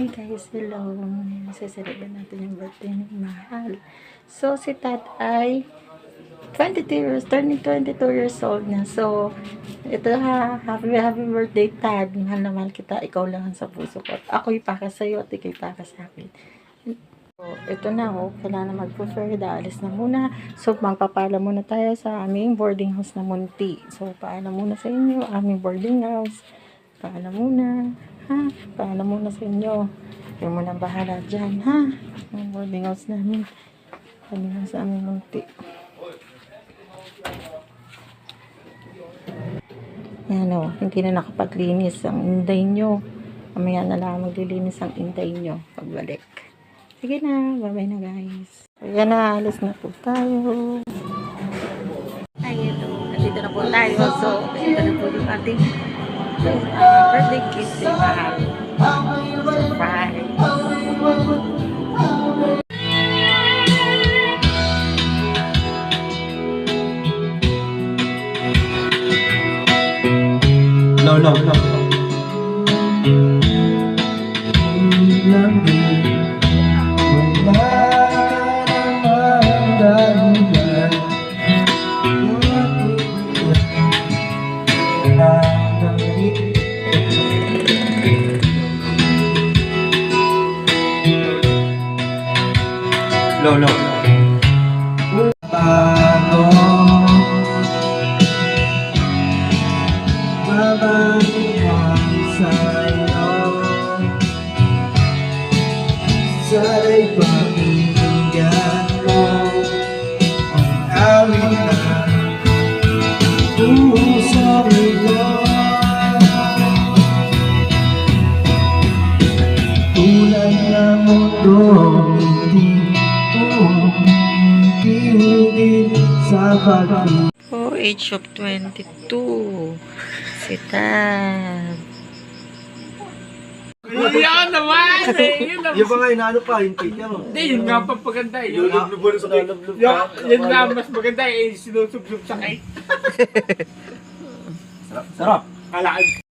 Hi guys, hello. Masasaliban natin yung birthday ni Mahal. So, si Tat ay 22 years old na. So, ito ha, happy birthday Tad. Mahal na mahal kita, ikaw lang sa puso ko. Ako'y para sa'yo at ikaw'y para sa akin. So, ito na kailangan na mag-prefer, daalis na muna. So, magpapala muna tayo sa aming boarding house na Munti. So, paalam muna sa inyo, aming boarding house. Paalam muna, ha? Paalam muna sa inyo. Kayo muna bahala dyan, ha? Ang boarding house namin. Boarding house sa aming Munti. Yan hindi na nakapaglinis ang inday nyo. Mamaya na lang maglilinis ang inday nyo pagbalik. Sige na, bye-bye na guys. Ayan na, alis na po tayo. Ay, ito. Nandito na po tayo. So, ito na po yung ating birthday gift ni Mahal. Surprise! No. Lolo. Bago babalikan sa'yo, sana'y pakinggan mo ang awit na puso ko. Tulad na mundo, sa pag-ibig. Age of 22. Si Tad. Yan naman! Yun naman! Yung ba nga inaano pa, yung cake niya mo? Hindi, yun nga pa maganda eh. Lulublubo sa cake. Yun nga mas maganda eh, sinusubsub sa cake. Sarap. Alaan.